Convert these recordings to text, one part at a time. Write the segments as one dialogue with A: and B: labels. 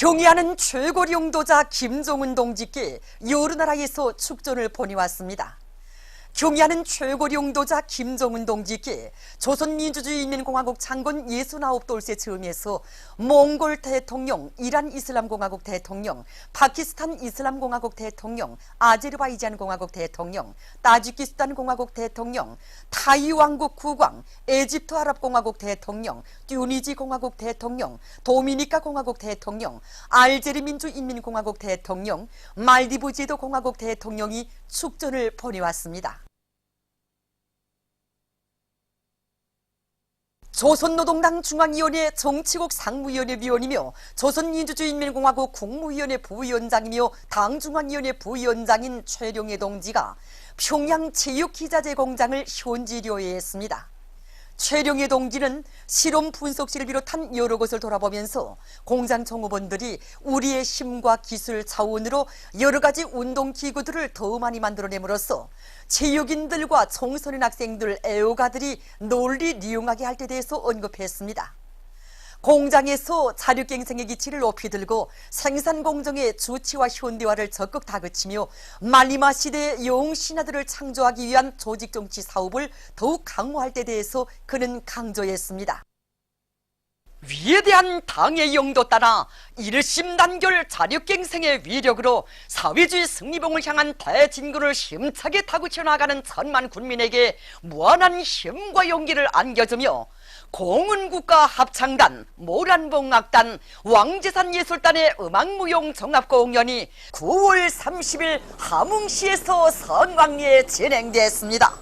A: 경의하는 최고리 용도자 김종은 동지께 여러 나라에서 축전을 보내왔습니다. 경의하는 최고리 용도자 김종은 동지께 조선민주주의인민공화국 창건 69돌세 즈음에서 몽골 대통령, 이란 이슬람공화국 대통령, 파키스탄 이슬람공화국 대통령, 아제르바이잔 공화국 대통령, 타지키스탄 공화국 대통령, 타이완국 국왕, 에집트 아랍공화국 대통령, 튜니지 공화국 대통령, 도미니카 공화국 대통령, 알제리 민주인민공화국 대통령, 말디브 제도 공화국 대통령이 축전을 보내왔습니다. 조선노동당 중앙위원회 정치국 상무위원회 위원이며 조선민주주의인민공화국 국무위원회 부위원장이며 당중앙위원회 부위원장인 최룡해 동지가 평양 체육기자재 공장을 현지료회했습니다. 최룡해 동지는 실험 분석실을 비롯한 여러 곳을 돌아보면서 공장 종업원들이 우리의 힘과 기술 자원으로 여러 가지 운동기구들을 더 많이 만들어냄으로써 체육인들과 청소년 학생들, 애호가들이 널리 이용하게 할 때 대해서 언급했습니다. 공장에서 자력갱생의 기치를 높이 들고 생산공정의 주치와 현대화를 적극 다그치며 말리마 시대의 영웅신하들을 창조하기 위한 조직정치 사업을 더욱 강화할 때 대해서 그는 강조했습니다. 위대한 당의 영도 따라 일심단결 자력갱생의 위력으로 사회주의 승리봉을 향한 대진구를 힘차게 타구쳐 나가는 천만 군민에게 무한한 힘과 용기를 안겨주며 공은국가 합창단, 모란봉악단, 왕제산예술단의 음악무용 종합공연이 9월 30일 함흥시에서 선광리에 진행됐습니다.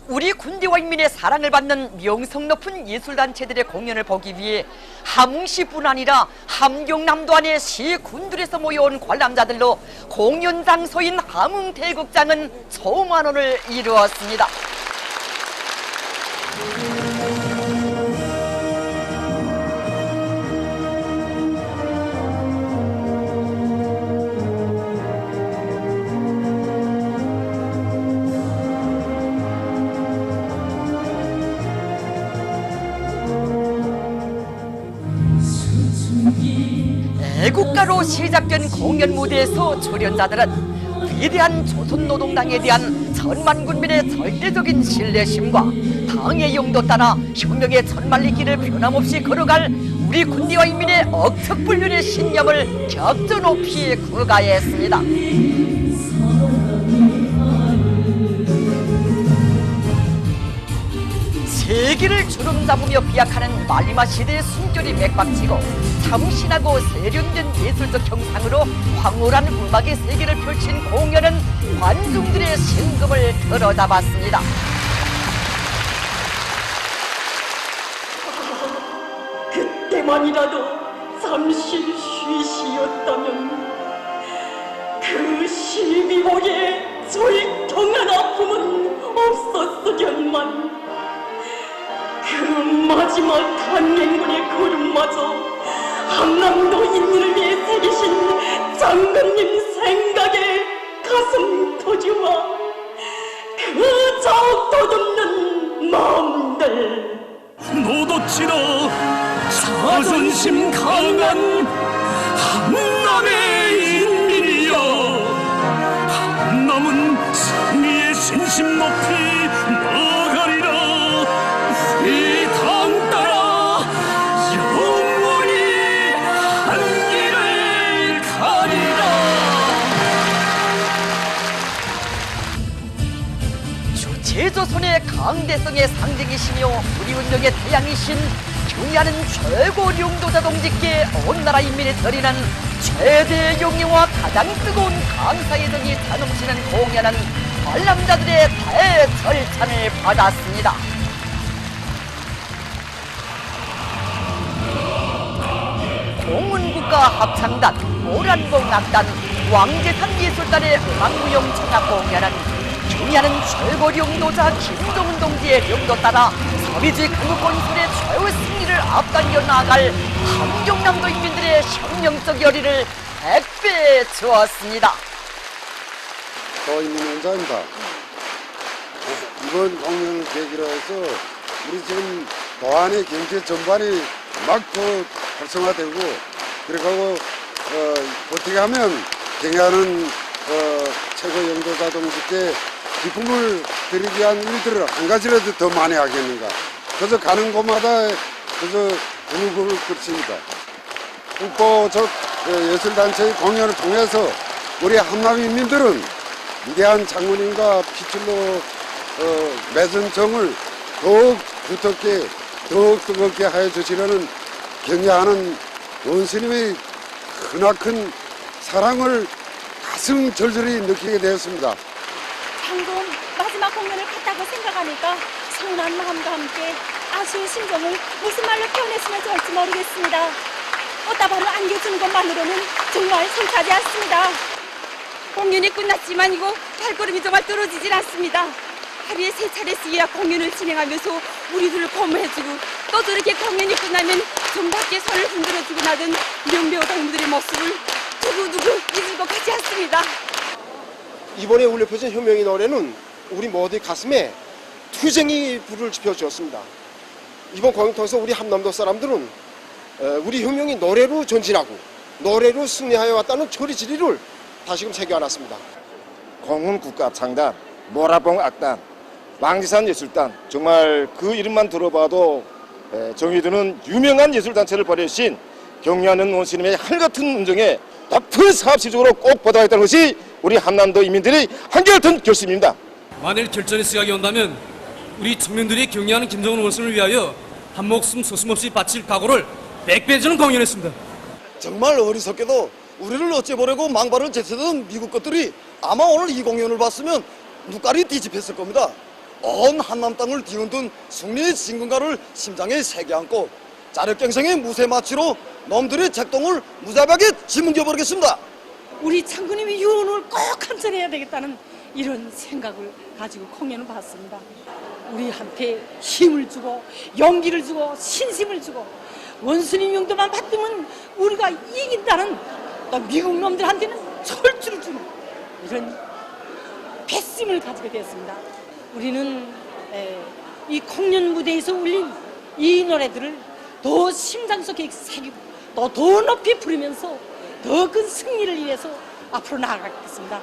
A: 우리 군대와 인민의 사랑을 받는 명성 높은 예술단체들의 공연을 보기 위해 함흥시뿐 아니라 함경남도 안의 시군들에서 모여온 관람자들로 공연 장소인 함흥대극장은 초만원을 이루었습니다. 애국가로 시작된 공연 무대에서 출연자들은 위대한 조선노동당에 대한 천만 군민의 절대적인 신뢰심과 당의 용도 따라 혁명의 천만리 길을 변함없이 걸어갈 우리 군대와 인민의 억척불변의 신념을 격조 높이 구가했습니다. 세계를 주름잡으며 비약하는 말리마 시대의 숨결이 맥박치고 참신하고 세련된 예술적 형상으로 황홀한 음악의 세계를 펼친 공연은 관중들의 심금을 들어잡았습니다.
B: 그때만이라도 잠시 쉬시었다면 그 12월의 절통한 아픔은 없었으련만 그 마지막 한행군의 걸음마저 한남도 인민을 위해 새기신 장군님 생각에 가슴 터지와 그 적도없는 마음들
C: 노도치러 자존심 강한 한남의 인민이여, 한남은 승리의 신심 높이 나가리라. 이 당 따라 영원히 한 길을 가리라.
A: 주체조선의 강대성의 상징이시며 우리 운명의 태양이신 경의하는 최고 용도자 동지께 온 나라 인민이 드리는 최대 용의와 가장 뜨거운 감사의 정이 자넘치는 공연은 관람자들의 대절찬을 받았습니다. 공은국가 합창단, 모란봉악단, 왕제산 예술단의 음악무용 종합공연은 경의하는 최고 용도자 김종은 동지의 용도 따라 사회주의 강국건설의 최후 승리를 앞당겨 나아갈 함경남도 인민들의 혁명적 열의를 100배 주었습니다.
D: 인민원장입니다. 이번 공연을 계기로 해서 우리 지금 도안의 경제 전반이 막 더 활성화되고 그리고 어떻게 하면 경야는 최고 영도자 동지께 기쁨을 드리기 위한 일들을 한 가지라도 더 많이 하겠는가. 그래서 가는 곳마다 그래서 우글우글 끓습니다. 국보적 예술단체의 공연을 통해서 우리 함남인민들은 위대한 장군님과 피줄로 맺은 정을 더욱 두텁게 더욱 뜨겁게 하여 주시려는 경야하는 원스님의 크나큰 사랑을 가슴 절절히 느끼게 되었습니다.
B: 방금 마지막 공연을 갔다고 생각하니까 서운한 마음과 함께 아쉬운 심정을 무슨 말로 표현했으면 좋을지 모르겠습니다. 꽃다발을 안겨주는 것만으로는 정말 성타지 않습니다. 공연이 끝났지만 이거 발걸음이 정말 떨어지질 않습니다. 하루에 3차례씩이나 공연을 진행하면서 우리들을 거머해주고 또 저렇게 공연이 끝나면 정답게 손을 흔들어주고 나던 명배우 동무들의 모습을 두고두고 잊을 것 같지 않습니다.
E: 이번에 울려 펴진 현명의 노래는 우리 모두의 가슴에 투쟁이 불을 지펴주었습니다. 이번 공연 통해서 우리 함남도 사람들은 우리 혁명이 노래로 전진하고 노래로 승리하여 왔다는 처리지리를 다시금 새겨안았습니다.
F: 공훈국가창단, 모라봉 악단, 왕지산 예술단, 정말 그 이름만 들어봐도 정이 드는 유명한 예술단체를 벌여주신 경야하는 원스님의 한같은 운정에 높은 사업시적으로 꼭 보답하겠다는 것이 우리 함남도 인민들의 한결같은 결심입니다.
G: 만일 결전의 시각이 온다면 우리 청년들이 경애하는 김정은 원스님을 위하여 한 목숨 서슴없이 바칠 각오를 100배 저는 공연했습니다.
H: 정말 어리석게도 우리를 어째보려고 망발을 제치던 미국 것들이 아마 오늘 이 공연을 봤으면 눈깔이 뒤집혔을 겁니다. 온 한남 땅을 뒤흔든 승리의 진군가를 심장에 새겨 안고 자력갱생의 무쇠마취로 놈들의 책동을 무자비하게 짓뭉겨버리겠습니다.
B: 우리 장군님의 유언을 꼭 감천해야 되겠다는 이런 생각을 가지고 공연을 봤습니다. 우리한테 힘을 주고 용기를 주고 신심을 주고 원수님 용도만 받으면 우리가 이긴다는 또 미국 놈들한테는 철주를 주는 이런 배심을 가지게 되었습니다. 우리는 이 공연 무대에서 울린 이 노래들을 더 심장 속에 새기고 또 더 높이 부르면서 더 큰 승리를 위해서 앞으로 나아가겠습니다.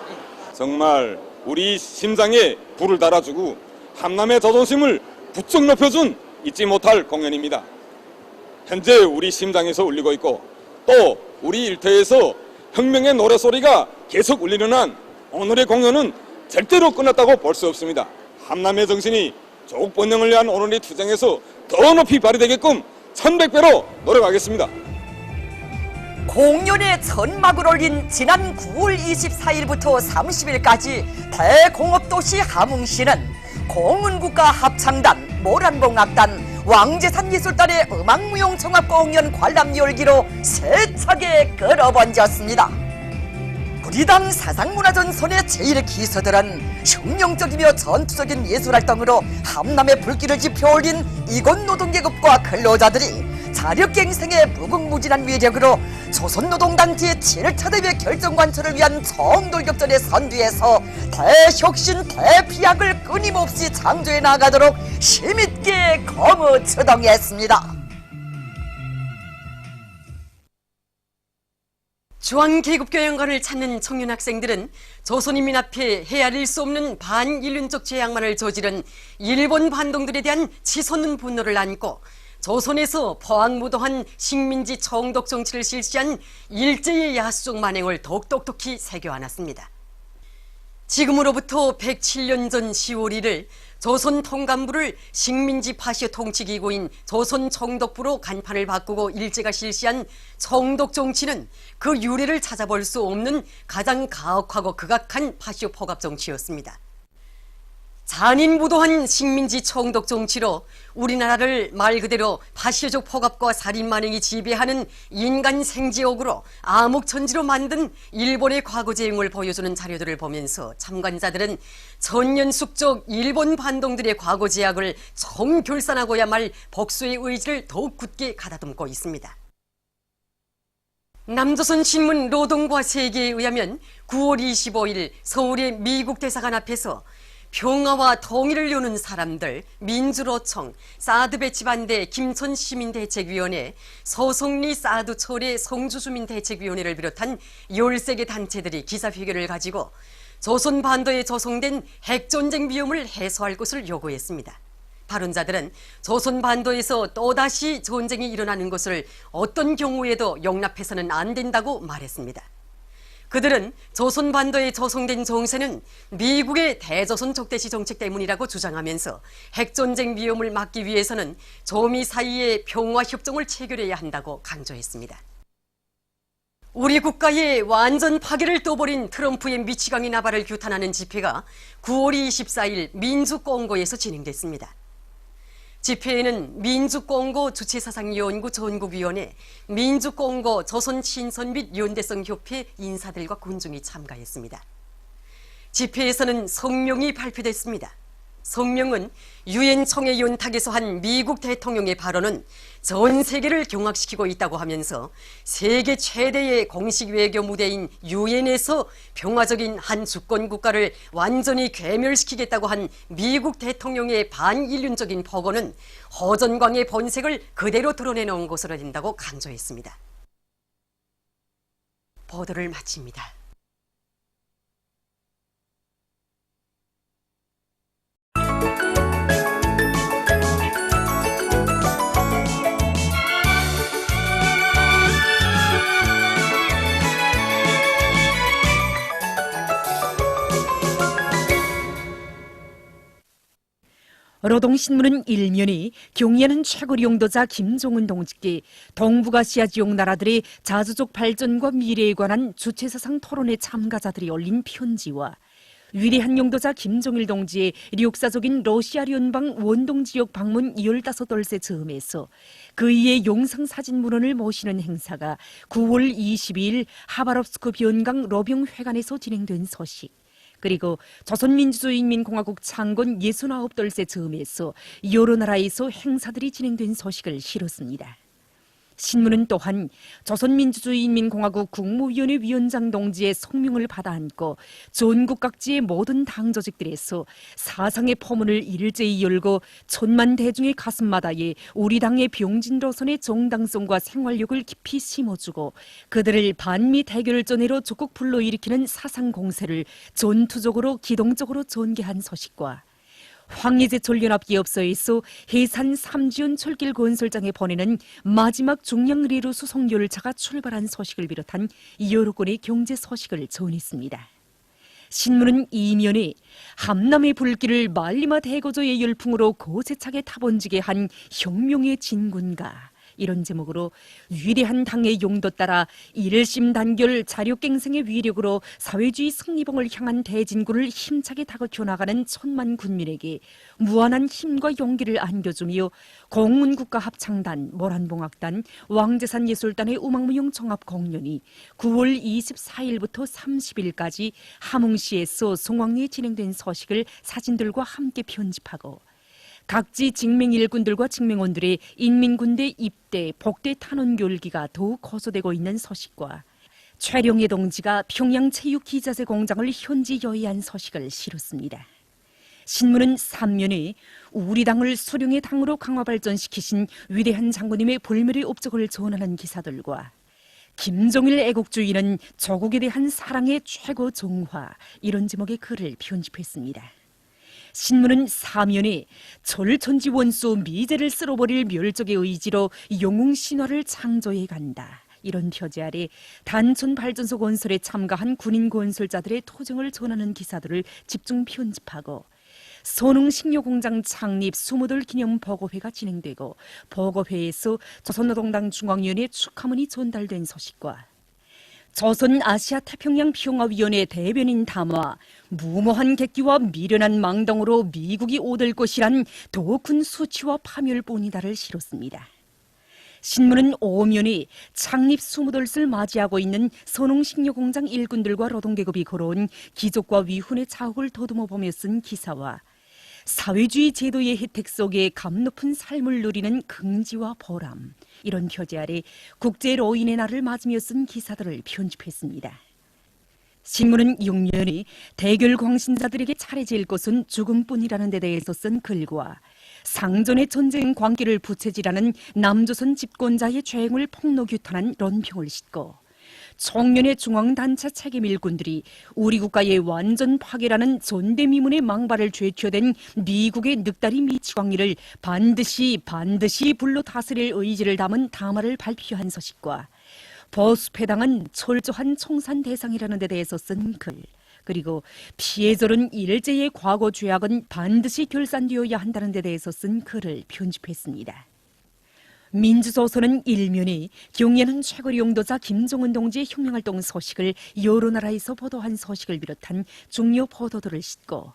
I: 정말 우리 심장에 불을 달아주고 함남의 자존심을 부쩍 높여준 잊지 못할 공연입니다. 현재 우리 심장에서 울리고 있고 또 우리 일터에서 혁명의 노래소리가 계속 울리는 한 오늘의 공연은 절대로 끝났다고 볼 수 없습니다. 함남의 정신이 조국 번영을 위한 오늘의 투쟁에서 더 높이 발휘되게끔 1100배로 노력하겠습니다.
A: 공연의 전막을 올린 지난 9월 24일부터 30일까지 대공업도시 함흥시는 공훈국가 합창단, 모란봉악단, 왕제산 예술단의 음악무용 종합공연 관람 열기로 세차게 끌어번졌습니다. 우리 당 사상문화전선의 제1기수들은 혁명적이며 전투적인 예술활동으로 함남의 불길을 지펴올린 이곳 노동계급과 근로자들이 자력갱생의 무궁무진한 위력으로 조선노동단체 7차 대회 결정관철을 위한 정돌격전의 선두에서 대혁신 대피약을 끊임없이 창조해 나가도록 힘있게 거무추동했습니다. 중앙계급교양관을 찾는 청년 학생들은 조선인민 앞에 헤아릴 수 없는 반인륜적 죄악만을 저지른 일본 반동들에 대한 치솟는 분노를 안고 조선에서 포항무도한 식민지 청독 정치를 실시한 일제의 야수적 만행을 더욱 똑똑히 새겨안았습니다. 지금으로부터 107년 전 10월 1일 조선 통감부를 식민지 파시오 통치기구인 조선 청독부로 간판을 바꾸고 일제가 실시한 청독 정치는 그 유래를 찾아볼 수 없는 가장 가혹하고 극악한 파시오 포갑 정치였습니다. 잔인무도한 식민지 청독 정치로 우리나라를 말 그대로 파시오적 포갑과 살인 만행이 지배하는 인간 생지옥으로 암흑천지로 만든 일본의 과거 제형을 보여주는 자료들을 보면서 참관자들은 천년숙적 일본 반동들의 과거 제약을 정결산하고야 말 복수의 의지를 더욱 굳게 가다듬고 있습니다. 남조선신문 노동과 세계에 의하면 9월 25일 서울의 미국 대사관 앞에서 평화와 통일을 이루는 사람들, 민주노총, 사드 배치 반대 김천시민대책위원회, 서송리 사드 철회 성주주민대책위원회를 비롯한 13개 단체들이 기자회견을 가지고 조선 반도에 조성된 핵전쟁 위험을 해소할 것을 요구했습니다. 발언자들은 조선 반도에서 또다시 전쟁이 일어나는 것을 어떤 경우에도 용납해서는 안 된다고 말했습니다. 그들은 조선 반도에 조성된 정세는 미국의 대조선 적대시 정책 때문이라고 주장하면서 핵전쟁 위험을 막기 위해서는 조미 사이의 평화협정을 체결해야 한다고 강조했습니다. 우리 국가의 완전 파괴를 떠버린 트럼프의 미치광이 나발을 규탄하는 집회가 9월 24일 민주공고에서 진행됐습니다. 집회에는 민주공고 주체사상연구 전국위원회, 민주공고 조선친선 및 연대성협회 인사들과 군중이 참가했습니다. 집회에서는 성명이 발표됐습니다. 성명은 유엔 총회 연탁에서 한 미국 대통령의 발언은 전 세계를 경악시키고 있다고 하면서 세계 최대의 공식 외교 무대인 유엔에서 평화적인 한 주권 국가를 완전히 괴멸시키겠다고 한 미국 대통령의 반인륜적인 폭언은 허전광의 본색을 그대로 드러내놓은 것으로 된다고 강조했습니다. 보도를 마칩니다.
J: 노동신문은 일면이 경의하는 최고 용도자 김정은 동지께 동북아시아 지역 나라들의 자주적 발전과 미래에 관한 주체사상 토론회 참가자들이 올린 편지와 위대한 용도자 김정일 동지의 역사적인 러시아聯邦 원동 지역 방문 15돌새 즈음에서 그이의 영상사진 문헌을 모시는 행사가 9월 22일 하바롭스크 변강 로병회관에서 진행된 소식, 그리고 조선민주주의인민공화국 창건 69돌새 즈음에서 여러 나라에서 행사들이 진행된 소식을 실었습니다. 신문은 또한 조선민주주의인민공화국 국무위원회 위원장 동지의 성명을 받아 안고 전국 각지의 모든 당 조직들에서 사상의 포문을 일제히 열고 천만 대중의 가슴마다에 우리 당의 병진로선의 정당성과 생활력을 깊이 심어주고 그들을 반미 대결전으로 적극 불러일으키는 사상 공세를 전투적으로 기동적으로 전개한 소식과 황예제철 연합기업소에서 해산 삼지연 철길 건설장에 보내는 마지막 중량레로 수송 열차가 출발한 소식을 비롯한 여러 건의 경제 소식을 전했습니다. 신문은 이면에 함남의 불길을 말리마 대거조의 열풍으로 고세차게 타번지게 한 혁명의 진군가, 이런 제목으로 위대한 당의 용도 따라 일심 단결 자력갱생의 위력으로 사회주의 승리봉을 향한 대진군을 힘차게 다그쳐 나가는 천만 군민에게 무한한 힘과 용기를 안겨주며 공문국가합창단, 모란봉악단, 왕재산예술단의 음악무용 종합공연이 9월 24일부터 30일까지 함흥시에서 송왕리에 진행된 소식을 사진들과 함께 편집하고 각지 직맹일군들과 직맹원들의 인민군대 입대, 복대 탄원 결기가 더욱 고조되고 있는 소식과 최령해 동지가 평양 체육기자재 공장을 현지 여의한 소식을 실었습니다. 신문은 3면에 우리 당을 수령의 당으로 강화 발전시키신 위대한 장군님의 불멸의 업적을 전하는 기사들과 김정일 애국주의는 조국에 대한 사랑의 최고 정화, 이런 제목의 글을 편집했습니다. 신문은 사면에 철천지 원수 미제를 쓸어버릴 멸족의 의지로 영웅신화를 창조해 간다, 이런 표제 아래 단촌 발전소 건설에 참가한 군인 건설자들의 토정을 전하는 기사들을 집중 편집하고 선흥식료공장 창립 20돌 기념 보고회가 진행되고 보고회에서 조선노동당 중앙위원회 축하문이 전달된 소식과 조선 아시아 태평양 평화위원회 대변인 담화, 무모한 객기와 미련한 망동으로 미국이 오들 것이란 더 큰 수치와 파멸뿐이다를 실었습니다. 신문은 오면에 창립 20돌을 맞이하고 있는 선흥식료공장 일꾼들과 노동계급이 걸어온 기족과 위훈의 자욱을 더듬어 보며 쓴 기사와 사회주의 제도의 혜택 속에 감 높은 삶을 누리는 긍지와 보람, 이런 표제 아래 국제 로인의 날을 맞으며 쓴 기사들을 편집했습니다. 신문은 6년이 대결 광신자들에게 차례질 것은 죽음뿐이라는 데 대해서 쓴 글과 상전의 전쟁 광기를 부채질하는 남조선 집권자의 죄행을 폭로규탄한 런평을 싣고 청년의 중앙단체 책임 일꾼들이 우리 국가의 완전 파괴라는 존대미문의 망발을 죄취어댄 미국의 늑다리 미치광이를 반드시 불로 다스릴 의지를 담은 담화를 발표한 서식과 버수패당한 철저한 청산 대상이라는 데 대해서 쓴 글, 그리고 피해자는 일제의 과거 죄악은 반드시 결산되어야 한다는 데 대해서 쓴 글을 편집했습니다. 민주조선은 일면이 경예는 최고리 용도자 김종은 동지의 혁명활동 소식을 여러 나라에서 보도한 소식을 비롯한 중요 보도들을 싣고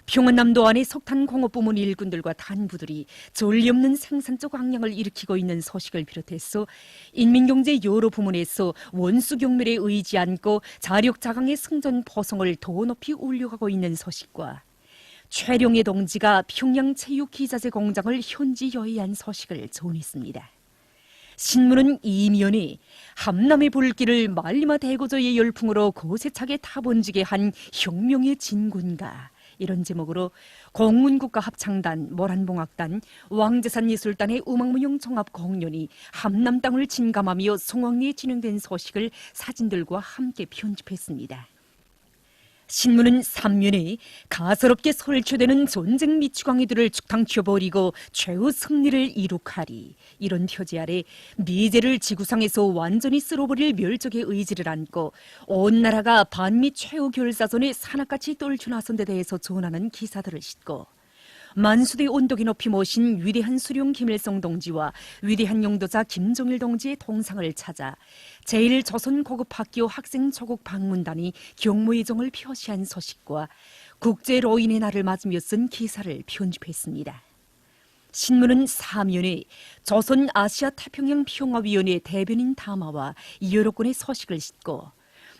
J: 평안남도 안의 석탄 공업부문 일꾼들과 단부들이 전례 없는 생산적 악량을 일으키고 있는 소식을 비롯해서 인민경제 여러 부문에서 원수 경멸에 의지 않고 자력자강의 승전 포성을 더 높이 올려가고 있는 소식과 최룡해 동지가 평양 체육기자재 공장을 현지 여의한 소식을 전했습니다. 신문은 이면이 함남의 불길을 말리마 대고조의 열풍으로 고세차게 타번지게 한 혁명의 진군가, 이런 제목으로 공문국가 합창단, 모란봉악단, 왕제산예술단의 음악무용 종합공연이 함남 땅을 진감하며 송왕리에 진행된 소식을 사진들과 함께 편집했습니다. 신문은 3면에 가소롭게 설치되는 전쟁 미추광이들을 죽탕치어버리고 최후 승리를 이룩하리, 이런 표제 아래 미제를 지구상에서 완전히 쓸어버릴 멸족의 의지를 안고 온 나라가 반미 최후 결사선에 산악같이 떨쳐 나선 데 대해서 전하는 기사들을 싣고 만수대 온도계 높이 모신 위대한 수령 김일성 동지와 위대한 용도자 김정일 동지의 동상을 찾아 제1조선고급학교 학생 조국 방문단이 경무의정을 표시한 소식과 국제로인의 날을 맞으며 쓴 기사를 편집했습니다. 신문은 사면에 조선 아시아 태평양 평화위원회 대변인 담화와 여러 건의 소식을 싣고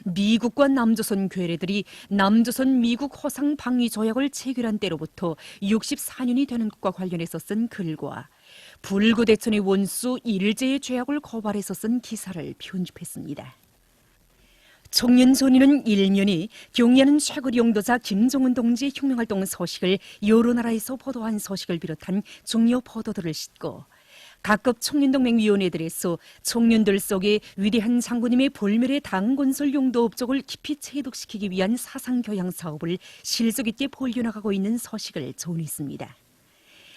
J: 미국과 남조선 괴뢰들이 남조선 미국 호상 방위 조약을 체결한 때로부터 64년이 되는 것과 관련해서 쓴 글과 불구대천의 원수 일제의 죄악을 고발해서 쓴 기사를 편집했습니다. 청년전의는 일면이 경의하는 최고리 용도자 김종은 동지의 혁명활동 소식을 여러 나라에서 보도한 소식을 비롯한 중요 보도들을 싣고 각급 청년동맹위원회들에서 청년들 속에 위대한 장군님의 불멸의 당건설 용도 업적을 깊이 체득시키기 위한 사상교양 사업을 실속 있게 벌려나가고 있는 소식을 전했습니다.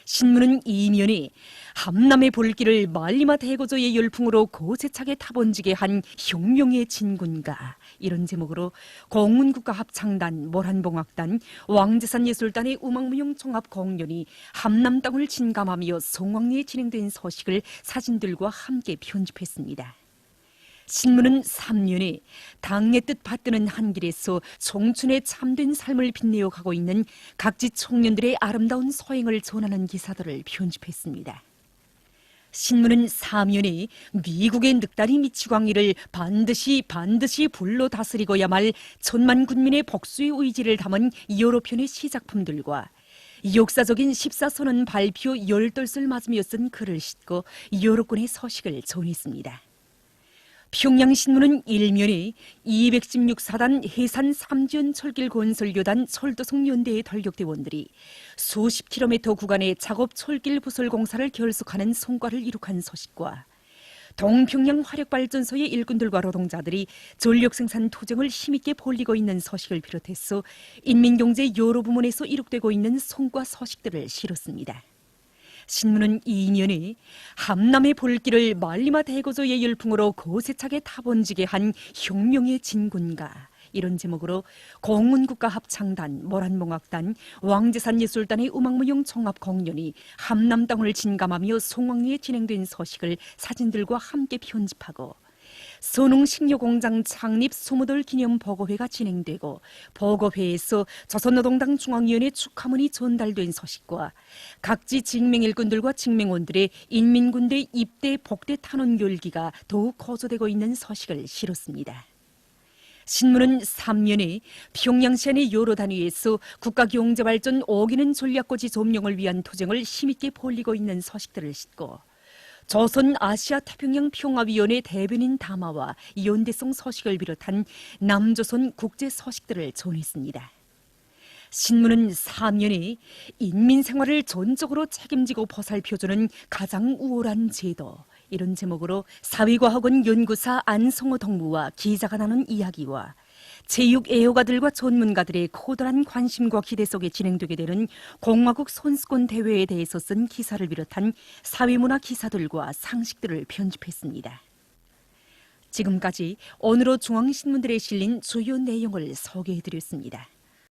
J: 신문은 이면이 함남의 불길을 말리마 대고조의 열풍으로 고세차게 타번지게 한 혁명의 진군가, 이런 제목으로 공문국가 합창단, 모란봉악단, 왕제산예술단의 음악무용 종합공연이 함남 땅을 진감하며 송왕리에 진행된 소식을 사진들과 함께 편집했습니다. 신문은 3년에 당의 뜻 받드는 한길에서 청춘의 참된 삶을 빛내어 가고 있는 각지 청년들의 아름다운 소행을 전하는 기사들을 편집했습니다. 신문은 4면에 미국의 늑다리 미치광이를 반드시 불로 다스리고야 말 천만 군민의 복수의 의지를 담은 여러 편의 시작품들과 역사적인 14선언 발표 10돌을 맞으며 쓴 글을 싣고 여러 건의 소식을 전했습니다. 평양신문은 일면에 216사단 해산 3지연 철길 건설교단 철도성연대의 돌격대원들이 수십 킬로미터 구간의 작업 철길 부설 공사를 결속하는 성과를 이룩한 소식과 동평양 화력발전소의 일꾼들과 노동자들이 전력생산 투쟁을 힘있게 벌이고 있는 소식을 비롯해서 인민경제 여러 부문에서 이룩되고 있는 성과 소식들을 실었습니다. 신문은 2년에 함남의 불길을 말리마 대고조의 열풍으로 고세차게 타번지게 한 혁명의 진군가, 이런 제목으로 공문국가 합창단, 모란봉악단, 왕제산예술단의 음악무용 종합공연이 함남 땅을 진감하며 송왕리에 진행된 소식을 사진들과 함께 편집하고 선웅식료공장 창립 20돌 기념 보고회가 진행되고 보고회에서 조선노동당 중앙위원회 축하문이 전달된 소식과 각지 직맹일꾼들과 직맹원들의 인민군대 입대 복대 탄원 열기가 더욱 고조되고 있는 소식을 실었습니다. 신문은 3면에 평양시안의 여러 단위에서 국가경제발전 5기는 전략고지 점령을 위한 투쟁을 힘있게 벌이고 있는 소식들을 싣고 조선 아시아 태평양 평화위원회 대변인 담화와 연대성 서식을 비롯한 남조선 국제 서식들을 전했습니다. 신문은 3년이 인민 생활을 전적으로 책임지고 보살펴주는 가장 우월한 제도, 이런 제목으로 사회과학원 연구사 안성호 동무와 기자가 나눈 이야기와 체육 애호가들과 전문가들의 커다란 관심과 기대 속에 진행되게 되는 공화국 선수권 대회에 대해서 쓴 기사를 비롯한 사회문화 기사들과 상식들을 편집했습니다. 지금까지 오늘의 중앙신문들에 실린 주요 내용을 소개해드렸습니다.